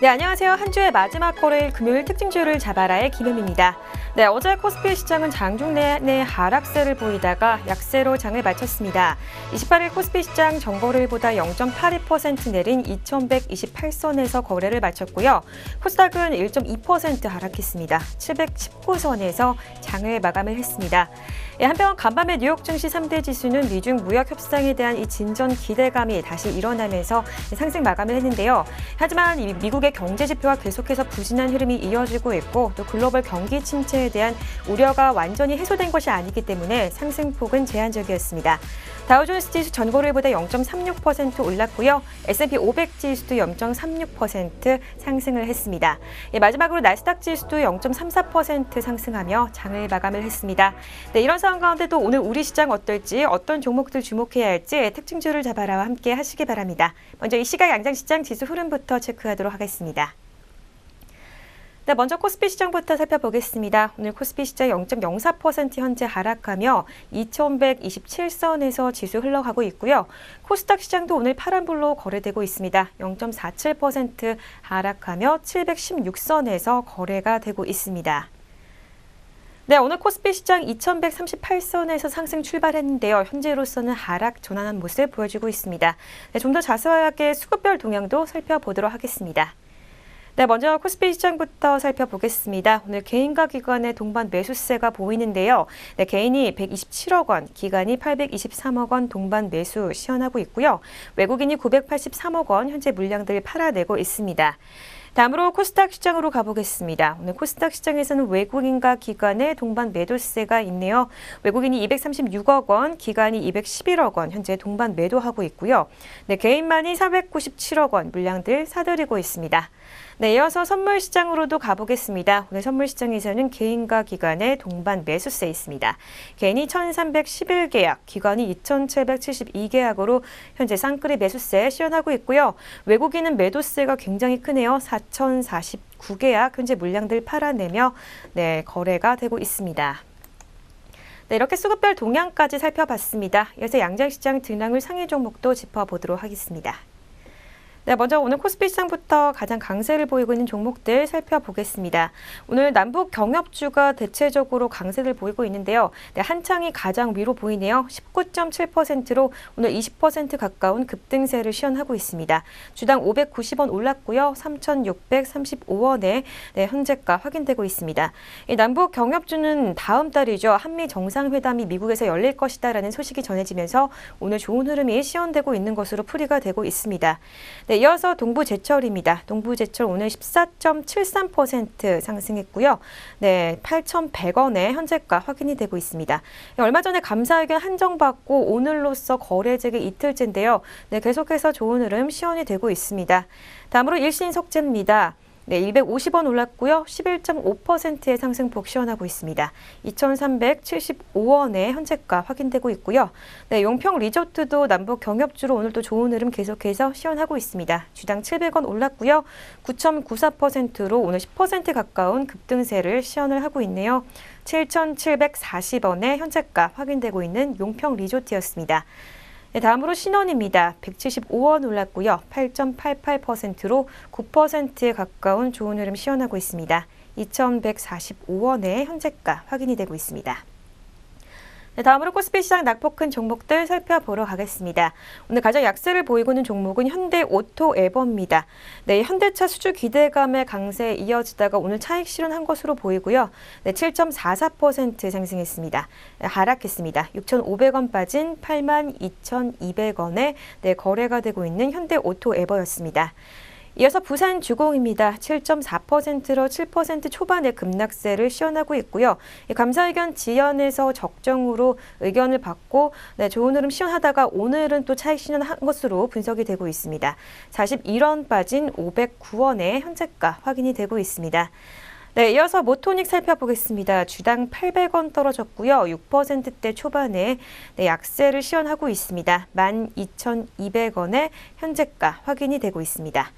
네, 안녕하세요. 한 주의 마지막 거래일 금요일 특징주를 잡아라의 김혜미입니다. 네, 어제 코스피 시장은 장중 내내 하락세를 보이다가 약세로 장을 마쳤습니다. 28일 코스피 시장 전거래일보다 0.82% 내린 2,128선에서 거래를 마쳤고요. 코스닥은 1.2% 하락했습니다. 719선에서 장을 마감을 했습니다. 한편 간밤에 뉴욕 증시 3대 지수는 미중 무역 협상에 대한 이 진전 기대감이 다시 일어나면서 상승 마감을 했는데요. 하지만 미국의 경제 지표가 계속해서 부진한 흐름이 이어지고 있고 또 글로벌 경기 침체에 대한 우려가 완전히 해소된 것이 아니기 때문에 상승폭은 제한적이었습니다. 다우존스 지수 전거래일보다 0.36% 올랐고요. S&P 500 지수도 0.36% 상승을 했습니다. 마지막으로 나스닥 지수도 0.34% 상승하며 장을 마감을 했습니다. 네, 이런 상황 가운데 또 오늘 우리 시장 어떨지 어떤 종목들 주목해야 할지 특징주를 잡아라와 함께 하시기 바랍니다. 먼저 이 시각 양장시장 지수 흐름부터 체크하도록 하겠습니다. 네, 먼저 코스피 시장부터 살펴보겠습니다. 오늘 코스피 시장 0.04% 현재 하락하며 2,127선에서 지수 흘러가고 있고요. 코스닥 시장도 오늘 파란불로 거래되고 있습니다. 0.47% 하락하며 716선에서 거래가 되고 있습니다. 네, 오늘 코스피 시장 2,138선에서 상승 출발했는데요. 현재로서는 하락 전환한 모습 보여주고 있습니다. 네, 좀 더 자세하게 수급별 동향도 살펴보도록 하겠습니다. 네, 먼저 코스피 시장부터 살펴보겠습니다. 오늘 개인과 기관의 동반 매수세가 보이는데요. 네, 개인이 127억 원, 기관이 823억 원 동반 매수 시현하고 있고요. 외국인이 983억 원 현재 물량들 팔아내고 있습니다. 다음으로 코스닥 시장으로 가보겠습니다. 오늘 코스닥 시장에서는 외국인과 기관의 동반 매도세가 있네요. 외국인이 236억 원, 기관이 211억 원 현재 동반 매도하고 있고요. 네, 개인만이 497억 원 물량들 사들이고 있습니다. 네, 이어서 선물 시장으로도 가보겠습니다. 오늘 선물 시장에서는 개인과 기관의 동반 매수세 있습니다. 개인이 1,311계약, 기관이 2,772계약으로 현재 쌍끌이 매수세 시현하고 있고요. 외국인은 매도세가 굉장히 크네요. 4,049계약 현재 물량들 팔아내며 네, 거래가 되고 있습니다. 네, 이렇게 수급별 동향까지 살펴봤습니다. 이어서 양장시장 등락률 상위 종목도 짚어보도록 하겠습니다. 네, 먼저 오늘 코스피 시장부터 가장 강세를 보이고 있는 종목들 살펴보겠습니다. 오늘 남북 경협주가 대체적으로 강세를 보이고 있는데요. 네, 한창이 가장 위로 보이네요. 19.7%로 오늘 20% 가까운 급등세를 시현하고 있습니다. 주당 590원 올랐고요. 3,635원에 네, 현재가 확인되고 있습니다. 이 남북 경협주는 다음 달이죠. 한미 정상회담이 미국에서 열릴 것이다라는 소식이 전해지면서 오늘 좋은 흐름이 시현되고 있는 것으로 풀이가 되고 있습니다. 네, 이어서 동부제철입니다. 동부제철 오늘 14.73% 상승했고요. 네, 8,100원에 현재가 확인이 되고 있습니다. 얼마 전에 감사의견 한정받고 오늘로써 거래재개 이틀째인데요. 네, 계속해서 좋은 흐름 시현이 되고 있습니다. 다음으로 일신석재입니다. 네, 250원 올랐고요. 11.5%의 상승폭 시현하고 있습니다. 2,375원에 현재가 확인되고 있고요. 네, 용평 리조트도 남북 경협주로 오늘도 좋은 흐름 계속해서 시현하고 있습니다. 주당 700원 올랐고요. 9.94%로 오늘 10% 가까운 급등세를 시현을 하고 있네요. 7,740원에 현재가 확인되고 있는 용평 리조트였습니다. 네, 다음으로 신원입니다. 175원 올랐고요. 8.88%로 9%에 가까운 좋은 흐름 시현하고 있습니다. 2,145원에 현재가 확인이 되고 있습니다. 네, 다음으로 코스피 시장 낙폭 큰 종목들 살펴보러 가겠습니다. 오늘 가장 약세를 보이고 있는 종목은 현대오토에버입니다. 네, 현대차 수주 기대감의 강세에 이어지다가 오늘 차익 실현한 것으로 보이고요. 네, 7.44% 상승했습니다. 네, 하락했습니다. 6,500원 빠진 82,200원에 네, 거래가 되고 있는 현대오토에버였습니다. 이어서 부산주공입니다. 7.4%로 7% 초반의 급락세를 시현하고 있고요. 감사의견 지연에서 적정으로 의견을 받고 네, 좋은 흐름 시현하다가 오늘은 또 차익 실현한 것으로 분석이 되고 있습니다. 41원 빠진 509원에 현재가 확인이 되고 있습니다. 네, 이어서 모토닉 살펴보겠습니다. 주당 800원 떨어졌고요. 6%대 초반에 네, 약세를 시현하고 있습니다. 12,200원에 현재가 확인이 되고 있습니다.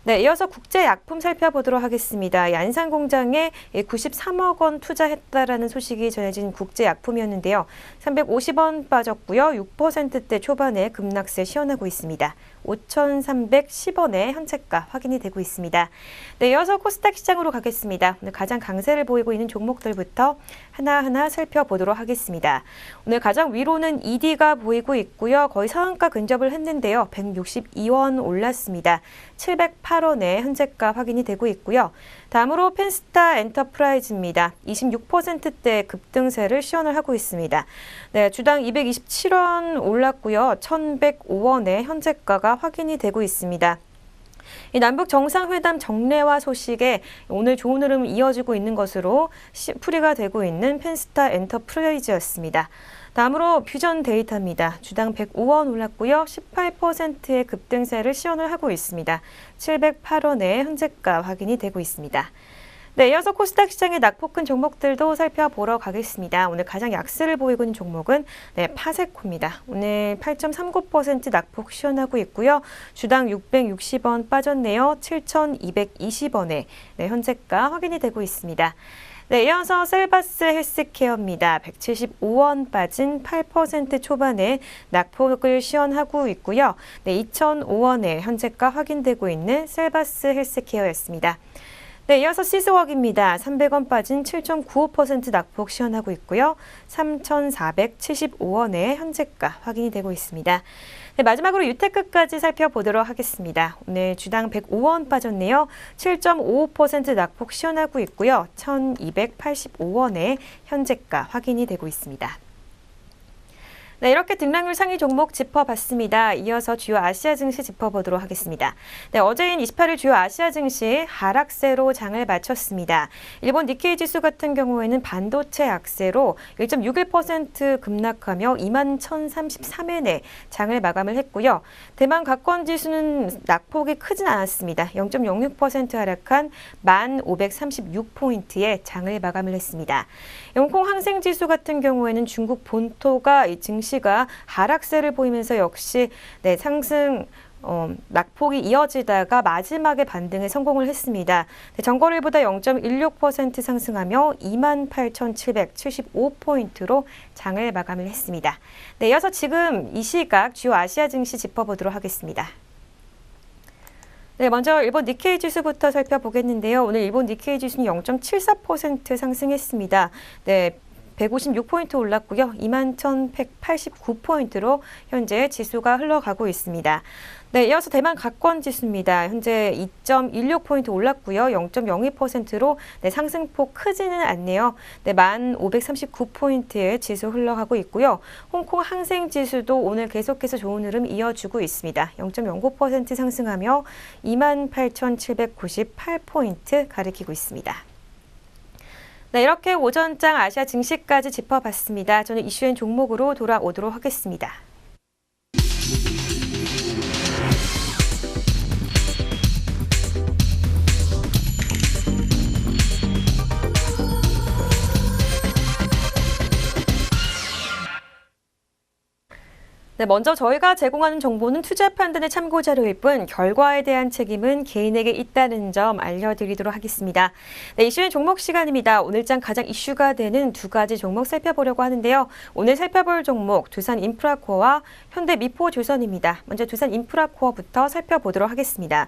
네, 이어서 국제약품 살펴보도록 하겠습니다. 얀산공장에 93억 원 투자했다라는 소식이 전해진 국제약품이었는데요. 350원 빠졌고요. 6%대 초반에 급락세 시현하고 있습니다. 5,310원에 현재가 확인이 되고 있습니다. 네, 이어서 코스닥 시장으로 가겠습니다. 오늘 가장 강세를 보이고 있는 종목들부터 하나하나 살펴보도록 하겠습니다. 오늘 가장 위로는 ED가 보이고 있고요. 거의 상한가 근접을 했는데요. 162원 올랐습니다. 708원에 현재가 확인이 되고 있고요. 다음으로 펜스타 엔터프라이즈입니다. 26%대 급등세를 시연을 하고 있습니다. 네, 주당 227원 올랐고요. 1,105원에 현재가가 확인이 되고 있습니다. 이 남북 정상회담 정례화 소식에 오늘 좋은 흐름 이어지고 있는 것으로 풀이가 되고 있는 펜스타 엔터프라이즈였습니다. 다음으로 퓨전 데이터입니다. 주당 105원 올랐고요. 18%의 급등세를 시연을 하고 있습니다. 708원에 현재가 확인이 되고 있습니다. 네, 이어서 코스닥 시장의 낙폭 큰 종목들도 살펴보러 가겠습니다. 오늘 가장 약세를 보이고 있는 종목은 파세코입니다. 오늘 8.39% 낙폭 시연하고 있고요. 주당 660원 빠졌네요. 7,220원에 현재가 확인이 되고 있습니다. 네, 이어서 셀바스 헬스케어입니다. 175원 빠진 8% 초반에 낙폭을 시연하고 있고요. 네, 2,005원에 현재가 확인되고 있는 셀바스 헬스케어였습니다. 네, 이어서 시스웍입니다. 300원 빠진 7.95% 낙폭 시연하고 있고요. 3,475원에 현재가 확인이 되고 있습니다. 네, 마지막으로 유테크까지 살펴보도록 하겠습니다. 오늘 주당 105원 빠졌네요. 7.55% 낙폭 시연하고 있고요. 1,285원에 현재가 확인이 되고 있습니다. 네, 이렇게 등락률 상위 종목 짚어봤습니다. 이어서 주요 아시아 증시 짚어보도록 하겠습니다. 네, 어제인 28일 주요 아시아 증시 하락세로 장을 마쳤습니다. 일본 니케이 지수 같은 경우에는 반도체 약세로 1.61% 급락하며 21,033엔에 장을 마감을 했고요. 대만 각권 지수는 낙폭이 크진 않았습니다. 0.06% 하락한 1,536포인트에 장을 마감을 했습니다. 홍콩 항생 지수 같은 경우에는 중국 본토가 이 증시가 하락세를 보이면서 역시 상승 낙폭이 이어지다가 마지막에 반등에 성공을 했습니다. 전거래일보다 0.16% 상승하며 28,775포인트로 장을 마감을 했습니다. 네, 이어서 지금 이 시각 주요 아시아 증시 짚어보도록 하겠습니다. 네, 먼저 일본 니케이 지수부터 살펴보겠는데요. 오늘 일본 니케이 지수는 0.74% 상승했습니다. 네, 156포인트 올랐고요. 21,189포인트로 현재 지수가 흘러가고 있습니다. 네, 이어서 대만 각권 지수입니다. 현재 2.16포인트 올랐고요. 0.02%로 상승폭 크지는 않네요. 네, 1,539포인트의 지수 흘러가고 있고요. 홍콩 항생 지수도 오늘 계속해서 좋은 흐름 이어주고 있습니다. 0.09% 상승하며 28,798포인트 가리키고 있습니다. 네, 이렇게 오전장 아시아 증시까지 짚어봤습니다. 저는 이슈엔 종목으로 돌아오도록 하겠습니다. 네, 먼저 저희가 제공하는 정보는 투자 판단의 참고 자료일 뿐 결과에 대한 책임은 개인에게 있다는 점 알려드리도록 하겠습니다. 네, 이슈의 종목 시간입니다. 오늘장 가장 이슈가 되는 두 가지 종목 살펴보려고 하는데요. 오늘 살펴볼 종목 두산인프라코어와 현대미포조선입니다. 먼저 두산인프라코어부터 살펴보도록 하겠습니다.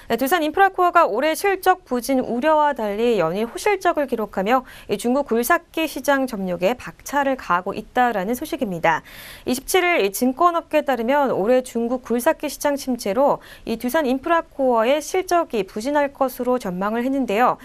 네, 두산인프라코어가 올해 실적 부진 우려와 달리 연일 호실적을 기록하며 중국 굴삭기 시장 점유에 박차를 가하고 있다라는 소식입니다. 27일 증권업계에 따르면 올해 중국 굴삭기 시장 침체로 이 두산인프라코어의 실적이 부진할 것으로 전망을 했는데요.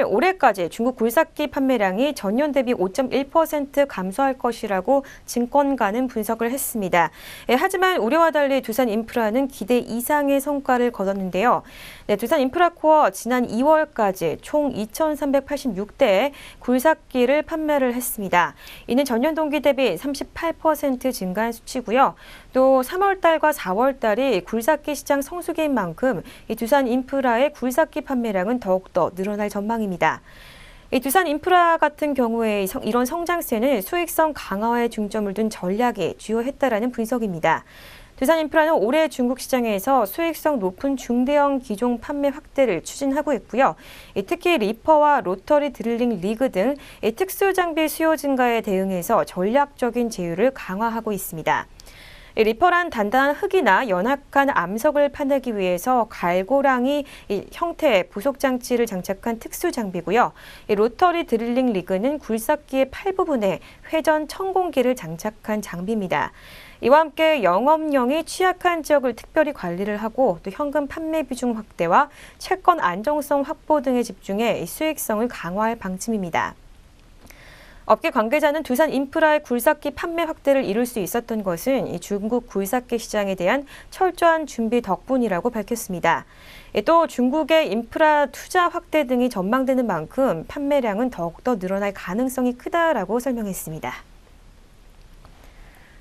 올해까지 중국 굴삭기 판매량이 전년 대비 5.1% 감소할 것이라고 증권가는 분석을 했습니다. 하지만 우려와 달리 두산인프라는 기대 이상의 성과를 거뒀는데요. 두산인프라코어 지난 2월까지 총 2,386대의 굴삭기를 판매를 했습니다. 이는 전년 동기 대비 38% 증가한 수치고요. 또 3월달과 4월달이 굴삭기 시장 성수기인 만큼 이 두산인프라의 굴삭기 판매량은 더욱더 늘어날 전망입니다. 이 두산인프라 같은 경우에 이런 성장세는 수익성 강화에 중점을 둔 전략이 주요했다라는 분석입니다. 두산인프라는 올해 중국 시장에서 수익성 높은 중대형 기종 판매 확대를 추진하고 있고요. 특히 리퍼와 로터리 드릴링 리그 등 특수 장비 수요 증가에 대응해서 전략적인 제휴를 강화하고 있습니다. 이 리퍼란 단단한 흙이나 연약한 암석을 파내기 위해서 갈고랑이 형태의 부속 장치를 장착한 특수 장비고요. 이 로터리 드릴링 리그는 굴삭기의 팔 부분에 회전 천공기를 장착한 장비입니다. 이와 함께 영업령이 취약한 지역을 특별히 관리를 하고 또 현금 판매 비중 확대와 채권 안정성 확보 등에 집중해 수익성을 강화할 방침입니다. 업계 관계자는 두산 인프라의 굴삭기 판매 확대를 이룰 수 있었던 것은 이 중국 굴삭기 시장에 대한 철저한 준비 덕분이라고 밝혔습니다. 또 중국의 인프라 투자 확대 등이 전망되는 만큼 판매량은 더욱더 늘어날 가능성이 크다라고 설명했습니다.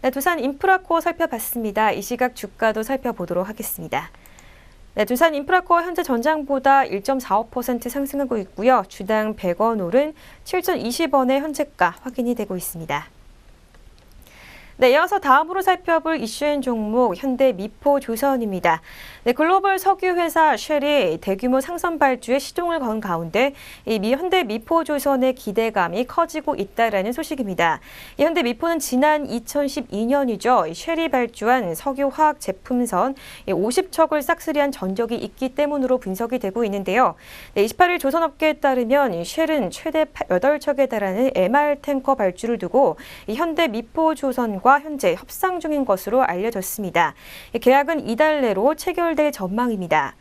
네, 두산 인프라코어 살펴봤습니다. 이 시각 주가도 살펴보도록 하겠습니다. 네, 두산 인프라코어 현재 전장보다 1.45% 상승하고 있고요. 주당 100원 오른 7,020원의 현재가 확인이 되고 있습니다. 네, 이어서 다음으로 살펴볼 이슈인 종목 현대미포조선입니다. 네, 글로벌 석유회사 쉘이 대규모 상선 발주에 시동을 건 가운데 이 현대미포조선의 기대감이 커지고 있다라는 소식입니다. 이 현대미포는 지난 2012년이죠. 쉘이 발주한 석유화학 제품선 50척을 싹쓸이한 전적이 있기 때문으로 분석이 되고 있는데요. 네, 28일 조선업계에 따르면 쉘은 최대 8척에 달하는 MR 탱커 발주를 두고 이 현대미포조선과 현재 협상 중인 것으로 알려졌습니다. 계약은 이달 내로 체결될 전망입니다.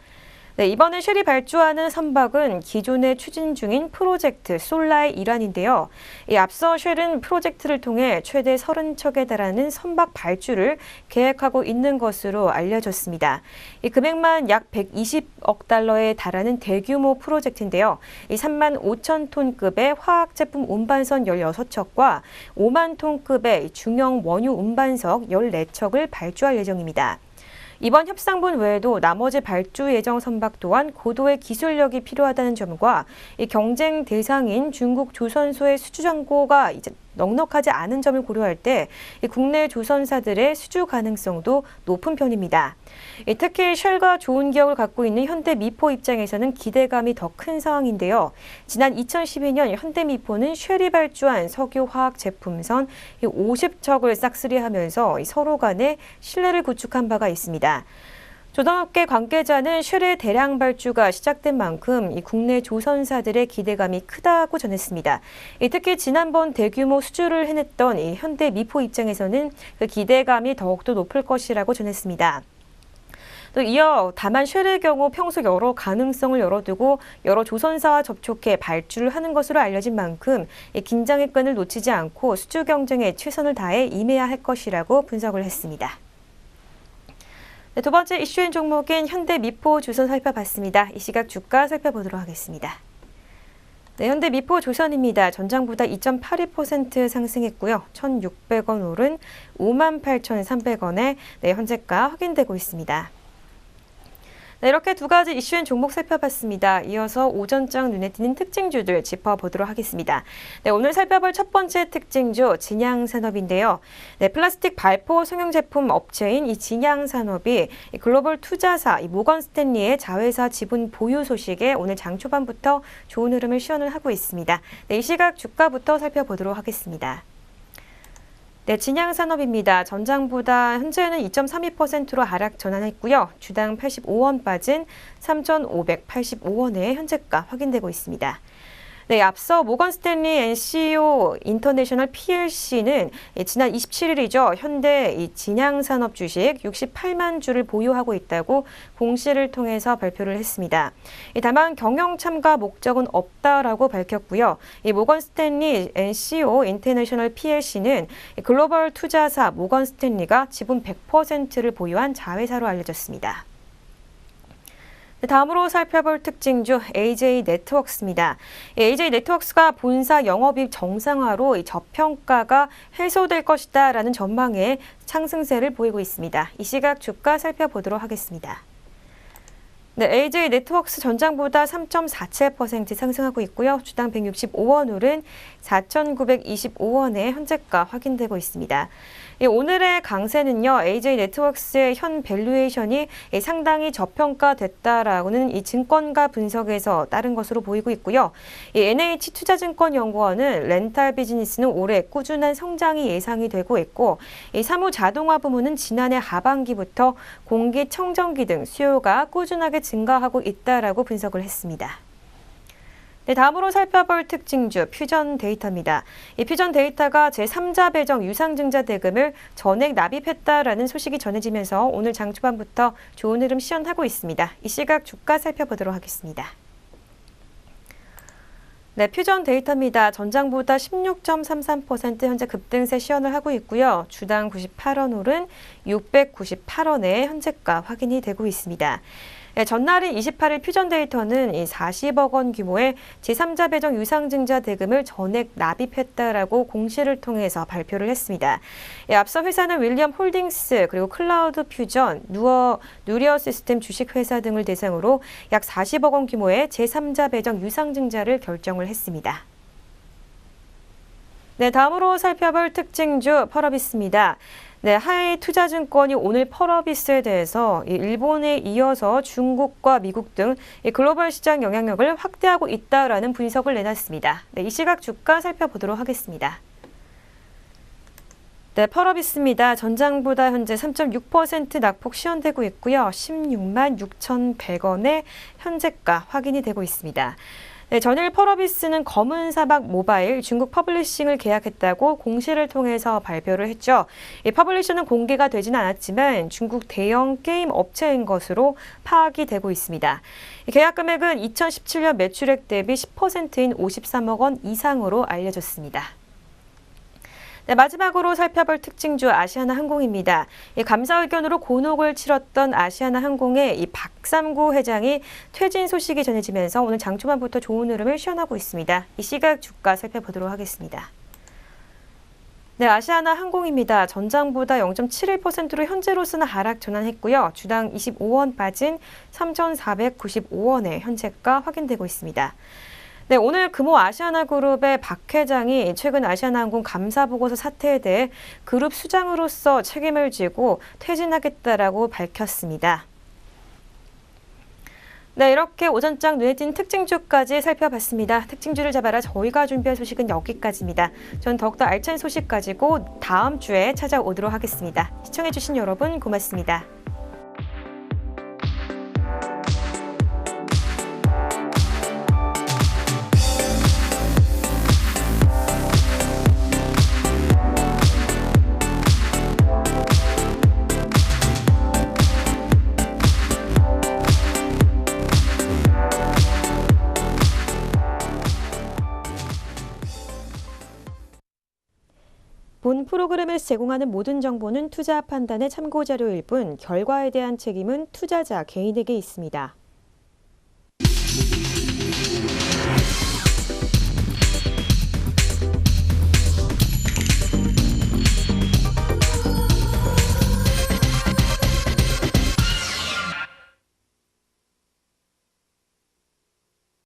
네, 이번에 쉘이 발주하는 선박은 기존에 추진 중인 프로젝트 솔라의 일환인데요. 앞서 쉘은 프로젝트를 통해 최대 30척에 달하는 선박 발주를 계획하고 있는 것으로 알려졌습니다. 이 금액만 약 120억 달러에 달하는 대규모 프로젝트인데요. 3만 5천 톤급의 화학 제품 운반선 16척과 5만 톤급의 중형 원유 운반석 14척을 발주할 예정입니다. 이번 협상분 외에도 나머지 발주 예정 선박 또한 고도의 기술력이 필요하다는 점과 이 경쟁 대상인 중국 조선소의 수주 잔고가 이제 넉넉하지 않은 점을 고려할 때 국내 조선사들의 수주 가능성도 높은 편입니다. 특히 쉘과 좋은 기억을 갖고 있는 현대미포 입장에서는 기대감이 더 큰 상황인데요. 지난 2012년 현대미포는 쉘이 발주한 석유화학 제품선 50척을 싹쓸이하면서 서로 간에 신뢰를 구축한 바가 있습니다. 조선업계 관계자는 쉘의 대량 발주가 시작된 만큼 이 국내 조선사들의 기대감이 크다고 전했습니다. 특히 지난번 대규모 수주를 해냈던 이 현대미포 입장에서는 그 기대감이 더욱더 높을 것이라고 전했습니다. 또 이어 다만 쉘의 경우 평소 여러 가능성을 열어두고 여러 조선사와 접촉해 발주를 하는 것으로 알려진 만큼 긴장의 끈을 놓치지 않고 수주 경쟁에 최선을 다해 임해야 할 것이라고 분석을 했습니다. 네, 두 번째 이슈인 종목인 현대미포조선 살펴봤습니다. 이 시각 주가 살펴보도록 하겠습니다. 네, 현대미포조선입니다. 전장보다 2.82% 상승했고요. 1,600원 오른 58,300원에 현재가 확인되고 있습니다. 네, 이렇게 두 가지 이슈인 종목 살펴봤습니다. 이어서 오전장 눈에 띄는 특징주들 짚어보도록 하겠습니다. 네, 오늘 살펴볼 첫 번째 특징주 진양산업인데요. 네, 플라스틱 발포 성형 제품 업체인 이 진양산업이 글로벌 투자사 모건 스탠리의 자회사 지분 보유 소식에 오늘 장 초반부터 좋은 흐름을 시현을 하고 있습니다. 네, 이 시각 주가부터 살펴보도록 하겠습니다. 네, 진양산업입니다. 전장보다 현재는 2.32%로 하락 전환했고요. 주당 85원 빠진 3,585원의 현재가 확인되고 있습니다. 네, 앞서 모건 스탠리 NCO 인터내셔널 PLC는 지난 27일이죠. 현대 이 진양산업 주식 68만 주를 보유하고 있다고 공시를 통해서 발표를 했습니다. 다만 경영 참가 목적은 없다라고 밝혔고요. 이 모건 스탠리 NCO 인터내셔널 PLC는 글로벌 투자사 모건 스탠리가 지분 100%를 보유한 자회사로 알려졌습니다. 다음으로 살펴볼 특징주 AJ네트워크스입니다. AJ네트워크스가 본사 영업이익 정상화로 저평가가 해소될 것이다라는 전망에 상승세를 보이고 있습니다. 이 시각 주가 살펴보도록 하겠습니다. 네, AJ네트워크스 전장보다 3.47% 상승하고 있고요. 주당 165원 오른 4,925원의 현재가 확인되고 있습니다. 오늘의 강세는요, AJ네트워크스의 현 밸류에이션이 상당히 저평가됐다라고는 이 증권가 분석에서 따른 것으로 보이고 있고요. NH투자증권연구원은 렌탈 비즈니스는 올해 꾸준한 성장이 예상이 되고 있고, 사무 자동화 부문은 지난해 하반기부터 공기청정기 등 수요가 꾸준하게 증가하고 있다라고 분석을 했습니다. 네, 다음으로 살펴볼 특징주 퓨전 데이터입니다. 이 퓨전 데이터가 제3자 배정 유상증자 대금을 전액 납입했다라는 소식이 전해지면서 오늘 장 초반부터 좋은 흐름 시현하고 있습니다. 이 시각 주가 살펴보도록 하겠습니다. 네, 퓨전 데이터입니다. 전장보다 16.33% 현재 급등세 시현을 하고 있고요. 주당 98원 오른 698원의 현재가 확인이 되고 있습니다. 네, 전날인 28일 퓨전 데이터는 이 40억 원 규모의 제3자 배정 유상증자 대금을 전액 납입했다라고 공시를 통해서 발표를 했습니다. 앞서 회사는 윌리엄 홀딩스 그리고 클라우드 퓨전, 누리어 시스템 주식회사 등을 대상으로 약 40억 원 규모의 제3자 배정 유상증자를 결정을 했습니다. 네, 다음으로 살펴볼 특징주 펄어비스입니다. 네, 하이투자증권이 오늘 펄어비스에 대해서 일본에 이어서 중국과 미국 등 글로벌 시장 영향력을 확대하고 있다라는 분석을 내놨습니다. 네, 이 시각 주가 살펴보도록 하겠습니다. 네, 펄어비스입니다. 전장보다 현재 3.6% 낙폭 시현되고 있고요. 16만 6,100원의 현재가 확인이 되고 있습니다. 네, 전일 펄어비스는 검은 사막 모바일 중국 퍼블리싱을 계약했다고 공시를 통해서 발표를 했죠. 이 퍼블리셔는 공개가 되지는 않았지만 중국 대형 게임 업체인 것으로 파악이 되고 있습니다. 계약 금액은 2017년 매출액 대비 10%인 53억 원 이상으로 알려졌습니다. 네, 마지막으로 살펴볼 특징주 아시아나항공입니다. 감사 의견으로 곤혹을 치렀던 아시아나항공의 이 박삼구 회장이 퇴진 소식이 전해지면서 오늘 장 초반부터 좋은 흐름을 시현하고 있습니다. 이 시각 주가 살펴보도록 하겠습니다. 네, 아시아나항공입니다. 전장보다 0.71%로 현재로서는 하락 전환했고요. 주당 25원 빠진 3,495원의 현재가 확인되고 있습니다. 네, 오늘 금호 아시아나그룹의 박 회장이 최근 아시아나항공 감사보고서 사태에 대해 그룹 수장으로서 책임을 지고 퇴진하겠다라고 밝혔습니다. 네, 이렇게 오전장 눈에 띈 특징주까지 살펴봤습니다. 특징주를 잡아라 저희가 준비한 소식은 여기까지입니다. 전 더욱더 알찬 소식 가지고 다음 주에 찾아오도록 하겠습니다. 시청해주신 여러분 고맙습니다. 본 프로그램에서 제공하는 모든 정보는 투자 판단의 참고 자료일 뿐 결과에 대한 책임은 투자자 개인에게 있습니다.